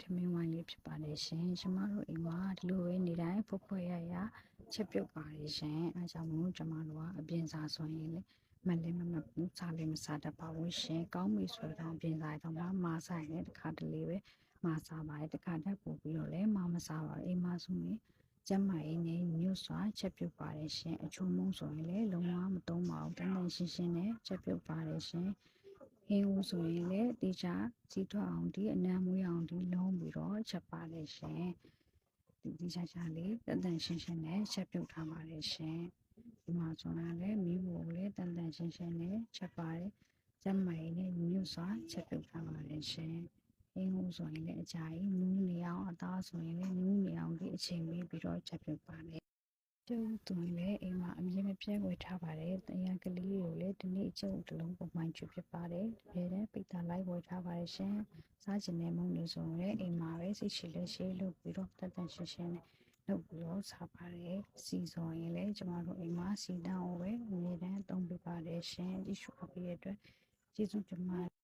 ထမင်းဝိုင်းလေးဖြစ်ပါတယ်ရှင်ကျမတို့အိမ်မှာဒီလိုပဲနေတိုင်းဖွယ်ဖွယ်ရရချက်ပြုတ်ပါတယ်ရှင်အဲကြောင့်မို့ကျမတို့ကအပြင်စားဆိုရင်လေမလည်းမဘူးစားလည်းမစားတတ်ပါဘူးရှင်ကောင်းပြီဆိုတော့ပြင်စားတော့မှမာဆိုင်နဲ့တခါတလေပဲမာစားပါတယ်တခါတက်ပို့ပြီးတော့လည်းမစားပါဘူးအိမ်မှာဆိုရင်ကျမအိမ်နဲ့မြို့စွာချက်ပြုတ်ပါတယ်ရှင်အချုံမုံဆိုရင်လည်းလုံးဝမသုံးပါဘူးတန်းတန်းရှင်းရှင်းနဲ့ချက်ပြုတ်ပါတယ်ရှင်ဟင်းဦးဆိုရင်လည်းတေချာစီထွက်အောင်ဒီအနံမွေးအောင်ဒီလုံးပြီးတော့ချက်ပါတယ်ရှင်ဒီချာချာလေးတန်တန်ရှင်းရှင်းနဲ့ချက်ပြုတ်ထားပါတယ်ရှင်ဒီမှာဆိုရင်လည်းမီးဖို့လည်းတန်တန်ရှင်းရှင်းနဲ့ချက်ပါတယ်ကျမကြီးနဲ့မြို့စွာချက်ပြုတ်ထားပါတယ်ရှင်ဟင်းဦးဆိုရင်လည်းအကြာကြီးနူးနေအောင်အသားဆိုရင်လည်းနူးနေအောင်ဒီအချိန်ပေးပြီးတော့ချက်ပြုတ်ပါတယ်ကျုပ်သူလည်းအိမ်မှာအမြဲမပြတ်ဝေထားပါတယ်။တရားကလေးကိုလည်းဒီနေ့ကျုပ်တလုံးပုံမှန်ကျွဖြစ်ပါတယ်။ဒီထဲပိတ်တာလိုက်ဝေထားပါတယ်ရှင်။စားကျင်တဲ့မုန်းလို့ဆိုရင်အိမ်မှာပဲစိတ်ရှိလက်ရှိလုပ်ပြီးတော့တန်ရှင်းရှင်းနဲ့လုပ်ပြီးတော့စားပါတယ်။စီဆိုရင်လည်းကျမတို့အိမ်မှာစီတောင်းကိုပဲအမြဲတမ်းသုံးပြပါတယ်ရှင်။ဒီရှုပ်ပေးရတဲ့အတွက်ကျေးဇူးတင်ပါတယ်